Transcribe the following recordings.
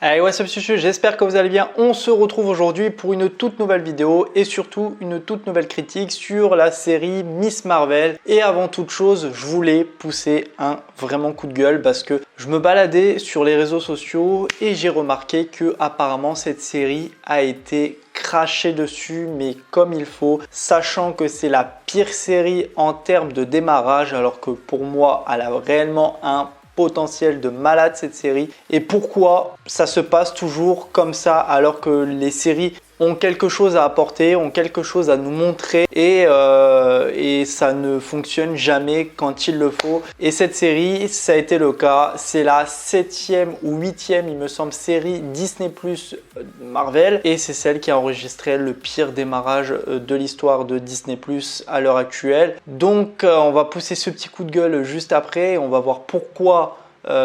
Allez, what's up chuchu, j'espère que vous allez bien. On se retrouve aujourd'hui pour une toute nouvelle vidéo et surtout une toute nouvelle critique sur la série Miss Marvel. Et avant toute chose, je voulais pousser un vraiment coup de gueule parce que je me baladais sur les réseaux sociaux et j'ai remarqué que apparemment cette série a été crachée dessus, mais comme il faut, sachant que c'est la pire série en termes de démarrage, alors que pour moi, elle a réellement un potentiel de malade cette série. Et pourquoi ça se passe toujours comme ça alors que les séries ont quelque chose à apporter, ont quelque chose à nous montrer et ça ne fonctionne jamais quand il le faut. Et cette série, ça a été le cas. C'est la 7e ou 8e, il me semble, série Disney Plus Marvel. Et c'est celle qui a enregistré le pire démarrage de l'histoire de Disney Plus à l'heure actuelle. Donc on va pousser ce petit coup de gueule juste après. On va voir pourquoi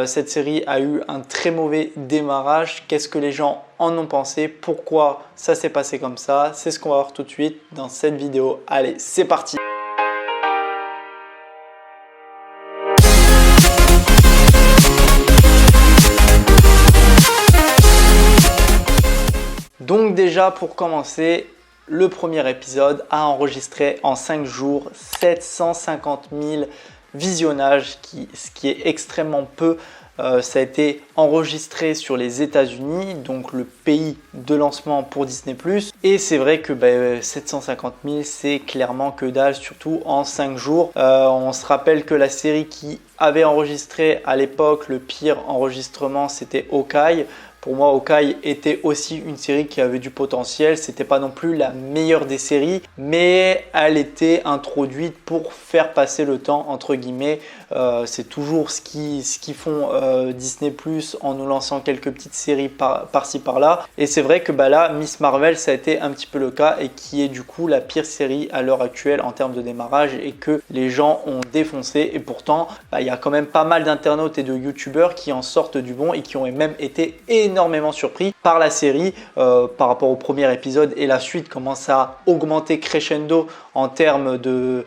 cette série a eu un très mauvais démarrage. Qu'est-ce que les gens en ont pensé? Pourquoi ça s'est passé comme ça? C'est ce qu'on va voir tout de suite dans cette vidéo. Allez, c'est parti! Donc déjà pour commencer, le premier épisode a enregistré en 5 jours 750 000 visionnages, ce qui est extrêmement peu. Ça a été enregistré sur les États-Unis, donc le pays de lancement pour Disney+. Et c'est vrai que 750 000, c'est clairement que dalle, surtout en 5 jours. On se rappelle que la série qui avait enregistré à l'époque le pire enregistrement, c'était Hawkeye. Pour moi, Hawkeye était aussi une série qui avait du potentiel. C'était pas non plus la meilleure des séries, mais elle était introduite pour faire passer le temps, entre guillemets. C'est toujours ce qu'ils font Disney Plus en nous lançant quelques petites séries par-ci par-là. Et c'est vrai que là, Miss Marvel, ça a été un petit peu le cas et qui est du coup la pire série à l'heure actuelle en termes de démarrage et que les gens ont défoncé. Et pourtant, il y a quand même pas mal d'internautes et de youtubeurs qui en sortent du bon et qui ont même été énormément surpris par la série par rapport au premier épisode, et la suite commence à augmenter crescendo en termes de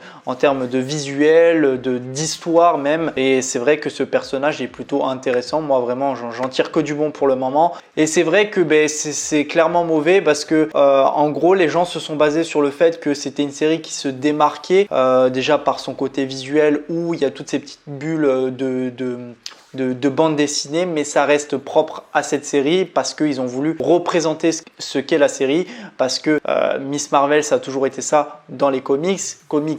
visuel, d'histoire même. Et c'est vrai que ce personnage est plutôt intéressant. Moi vraiment j'en tire que du bon pour le moment. Et c'est vrai que c'est clairement mauvais parce que en gros les gens se sont basés sur le fait que c'était une série qui se démarquait déjà par son côté visuel où il y a toutes ces petites bulles de bande dessinée, mais ça reste propre à cette série parce qu'ils ont voulu représenter ce qu'est la série, parce que Miss Marvel, ça a toujours été ça dans les comics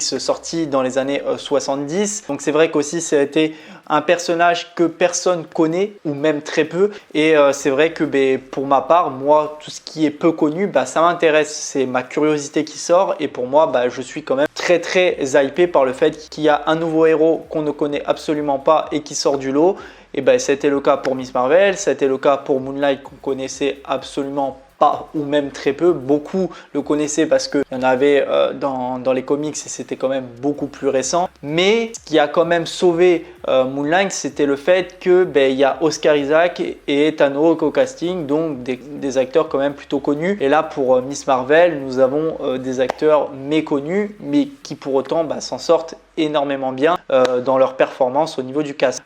sortis dans les années 70. Donc c'est vrai qu'aussi ça a été un personnage que personne connaît ou même très peu, et c'est vrai que pour ma part, moi, tout ce qui est peu connu, ça m'intéresse, c'est ma curiosité qui sort, et pour moi, je suis quand même très hypé par le fait qu'il y a un nouveau héros qu'on ne connaît absolument pas et qui sort du lot. Et ça a été le cas pour Miss Marvel, ça a été le cas pour Moon Knight qu'on connaissait absolument pas ou même très peu. Beaucoup le connaissaient parce qu'il y en avait dans les comics et c'était quand même beaucoup plus récent. Mais ce qui a quand même sauvé Moon Knight, c'était le fait que il y a Oscar Isaac et Ethan Hawke au casting, donc des acteurs quand même plutôt connus. Et là pour Miss Marvel, nous avons des acteurs méconnus mais qui pour autant s'en sortent énormément bien dans leur performance au niveau du cast.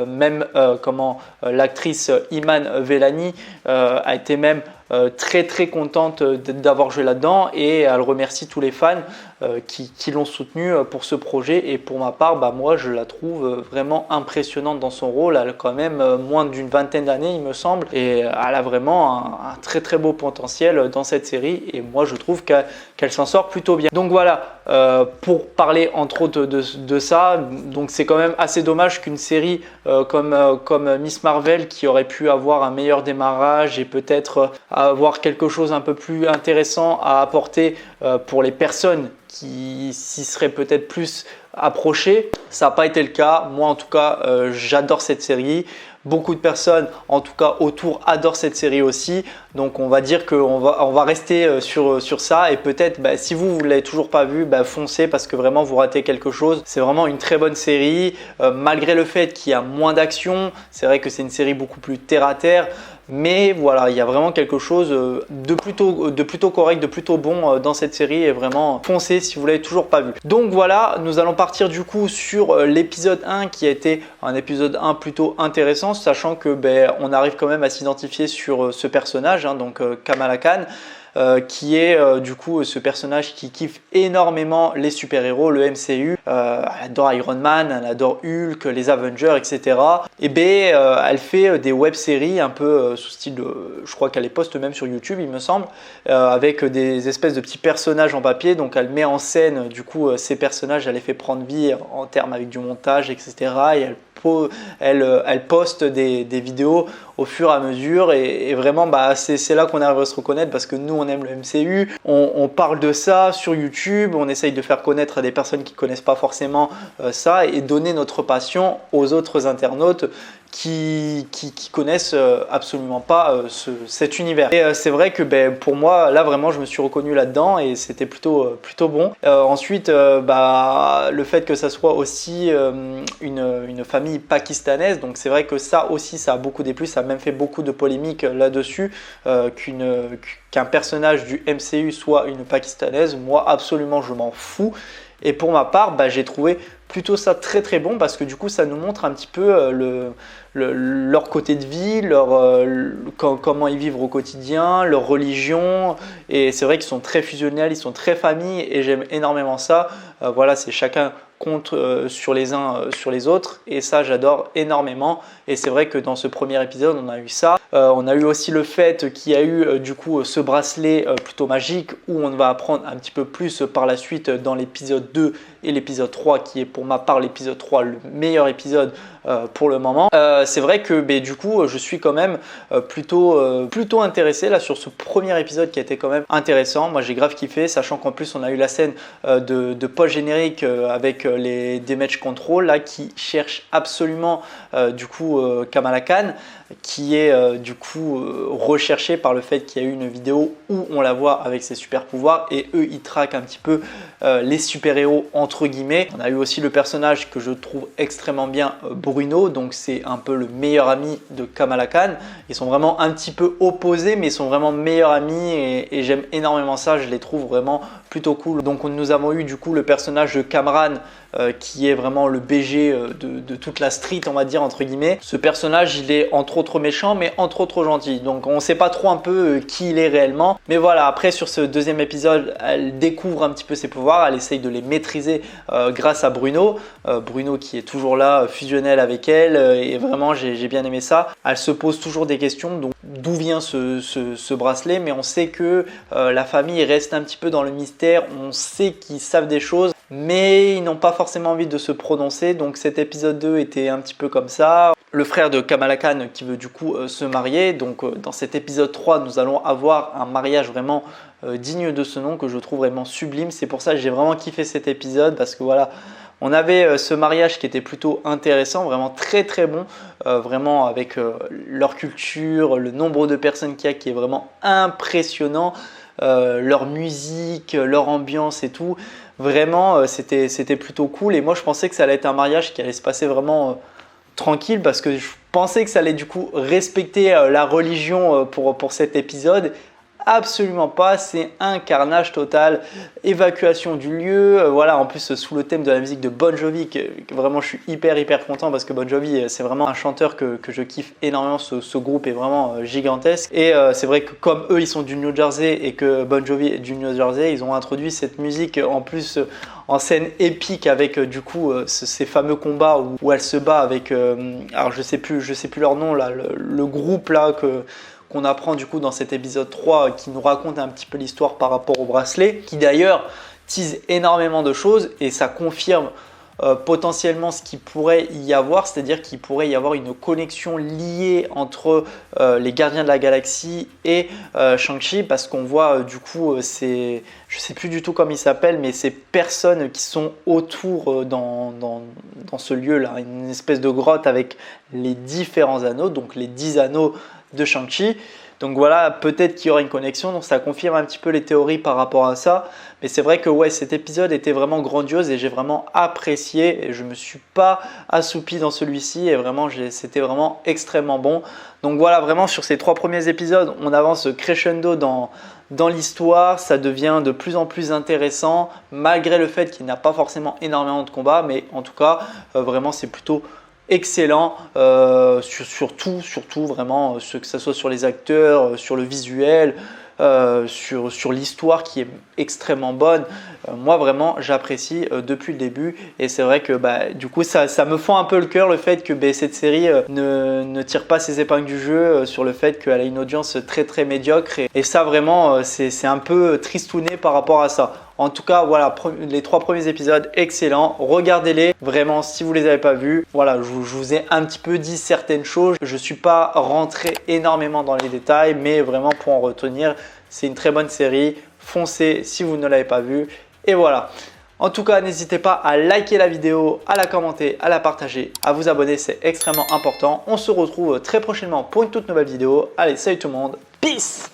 Même l'actrice Iman Vellani a été même très contente d'avoir joué là-dedans, et elle remercie tous les fans qui l'ont soutenue pour ce projet. Et pour ma part, moi je la trouve vraiment impressionnante dans son rôle. Elle a quand même moins d'une vingtaine d'années il me semble, et elle a vraiment un très beau potentiel dans cette série, et moi je trouve qu'elle s'en sort plutôt bien. Donc voilà, pour parler entre autres de ça, donc c'est quand même assez dommage qu'une série comme Miss Marvel, qui aurait pu avoir un meilleur démarrage et peut-être avoir quelque chose un peu plus intéressant à apporter pour les personnes qui s'y seraient peut-être plus approchées, ça n'a pas été le cas. Moi en tout cas, j'adore cette série. Beaucoup de personnes, en tout cas autour, adorent cette série aussi. Donc on va dire qu'on va rester sur ça. Et peut-être si vous ne l'avez toujours pas vu, foncez, parce que vraiment vous ratez quelque chose. C'est vraiment une très bonne série. Malgré le fait qu'il y a moins d'action, c'est vrai que c'est une série beaucoup plus terre à terre. Mais voilà, il y a vraiment quelque chose de plutôt correct, de plutôt bon dans cette série et vraiment foncez si vous l'avez toujours pas vu. Donc voilà, nous allons partir du coup sur l'épisode 1 qui a été un épisode 1 plutôt intéressant, sachant que on arrive quand même à s'identifier sur ce personnage, donc Kamala Khan. Qui est du coup ce personnage qui kiffe énormément les super-héros, le MCU. Elle adore Iron Man, elle adore Hulk, les Avengers, etc. Et elle fait des web-séries un peu sous style, je crois qu'elle les poste même sur YouTube, il me semble, avec des espèces de petits personnages en papier. Donc elle met en scène du coup ces personnages, elle les fait prendre vie en termes avec du montage, etc. Et elle poste des vidéos au fur et à mesure et vraiment c'est là qu'on arrive à se reconnaître parce que nous on aime le MCU, on parle de ça sur YouTube, on essaye de faire connaître à des personnes qui ne connaissent pas forcément ça et donner notre passion aux autres internautes qui connaissent absolument pas cet univers. Et c'est vrai que pour moi là vraiment je me suis reconnu là-dedans et c'était plutôt bon. Ensuite le fait que ça soit aussi une famille pakistanaise, donc c'est vrai que ça aussi ça a beaucoup déplu, ça a même fait beaucoup de polémiques là-dessus qu'un personnage du MCU soit une pakistanaise. Moi absolument je m'en fous. Et pour ma part, j'ai trouvé plutôt ça très très bon parce que du coup ça nous montre un petit peu leur côté de vie, comment ils vivent au quotidien, leur religion. Et c'est vrai qu'ils sont très fusionnels, ils sont très famille et j'aime énormément ça. Voilà, c'est chacun compte sur les uns sur les autres et ça j'adore énormément. Et c'est vrai que dans ce premier épisode on a eu ça. On a eu aussi le fait qu'il y a eu du coup ce bracelet plutôt magique où on va apprendre un petit peu plus par la suite dans l'épisode 2 et l'épisode 3 qui est pour ma part l'épisode 3 le meilleur épisode pour le moment. C'est vrai que du coup je suis quand même plutôt intéressé là sur ce premier épisode qui a été quand même intéressant. Moi j'ai grave kiffé, sachant qu'en plus on a eu la scène de post-générique avec les damage control là qui cherchent absolument du coup Kamala Khan, qui est du coup recherché par le fait qu'il y a eu une vidéo où on la voit avec ses super pouvoirs et eux ils traquent un petit peu les super-héros entre guillemets. On a eu aussi le personnage que je trouve extrêmement bien, Bruno, donc c'est un peu le meilleur ami de Kamala Khan. Ils sont vraiment un petit peu opposés mais ils sont vraiment meilleurs amis et j'aime énormément ça, je les trouve vraiment plutôt cool. Donc nous avons eu du coup le personnage de Kamran qui est vraiment le BG de toute la street, on va dire entre guillemets. Ce personnage il est entre autres méchant mais entre autres gentil, donc on ne sait pas trop un peu qui il est réellement. Mais voilà, après sur ce deuxième épisode elle découvre un petit peu ses pouvoirs, elle essaye de les maîtriser grâce à Bruno. Bruno qui est toujours là, fusionnel avec elle et vraiment j'ai bien aimé ça. Elle se pose toujours des questions, donc d'où vient ce bracelet, mais on sait que la famille reste un petit peu dans le mystère, on sait qu'ils savent des choses mais ils n'ont pas forcément envie de se prononcer, donc cet épisode 2 était un petit peu comme ça. Le frère de Kamala Khan qui veut du coup se marier, donc dans cet épisode 3 nous allons avoir un mariage vraiment digne de ce nom que je trouve vraiment sublime. C'est pour ça que j'ai vraiment kiffé cet épisode parce que voilà, on avait ce mariage qui était plutôt intéressant, vraiment très très bon, vraiment avec leur culture, le nombre de personnes qu'il y a qui est vraiment impressionnant, leur musique, leur ambiance et tout. Vraiment, c'était plutôt cool et moi je pensais que ça allait être un mariage qui allait se passer vraiment tranquille parce que je pensais que ça allait du coup respecter la religion pour cet épisode. Absolument pas, c'est un carnage total, évacuation du lieu, voilà, en plus sous le thème de la musique de Bon Jovi, que vraiment je suis hyper content parce que Bon Jovi c'est vraiment un chanteur que je kiffe énormément, ce groupe est vraiment gigantesque et c'est vrai que comme eux ils sont du New Jersey et que Bon Jovi est du New Jersey, ils ont introduit cette musique en plus en scène épique avec du coup ces fameux combats où elle se bat avec, alors je sais plus leur nom là, le groupe là qu'on apprend du coup dans cet épisode 3 qui nous raconte un petit peu l'histoire par rapport au bracelet, qui d'ailleurs tease énormément de choses et ça confirme potentiellement ce qu'il pourrait y avoir, c'est-à-dire qu'il pourrait y avoir une connexion liée entre les Gardiens de la Galaxie et Shang-Chi, parce qu'on voit du coup je sais plus du tout comment il s'appelle, mais ces personnes qui sont autour dans ce lieu là, une espèce de grotte avec les différents anneaux, donc les 10 anneaux de Shang-Chi. Donc voilà, peut-être qu'il y aura une connexion, donc ça confirme un petit peu les théories par rapport à ça. Mais c'est vrai que ouais, cet épisode était vraiment grandiose et j'ai vraiment apprécié et je ne me suis pas assoupi dans celui-ci et vraiment c'était vraiment extrêmement bon. Donc voilà, vraiment sur ces 3 premiers épisodes, on avance crescendo dans l'histoire, ça devient de plus en plus intéressant malgré le fait qu'il n'y a pas forcément énormément de combats, mais en tout cas vraiment c'est plutôt excellent surtout vraiment que ce soit sur les acteurs, sur le visuel, sur l'histoire qui est extrêmement bonne. Moi vraiment j'apprécie depuis le début et c'est vrai que du coup ça me fend un peu le cœur le fait que cette série ne tire pas ses épingles du jeu sur le fait qu'elle a une audience très très médiocre et ça vraiment c'est un peu tristouné par rapport à ça. En tout cas, voilà, les 3 premiers épisodes, excellents. Regardez-les, vraiment, si vous ne les avez pas vus. Voilà, je vous ai un petit peu dit certaines choses. Je ne suis pas rentré énormément dans les détails, mais vraiment pour en retenir, c'est une très bonne série. Foncez si vous ne l'avez pas vue. Et voilà. En tout cas, n'hésitez pas à liker la vidéo, à la commenter, à la partager, à vous abonner, c'est extrêmement important. On se retrouve très prochainement pour une toute nouvelle vidéo. Allez, salut tout le monde. Peace!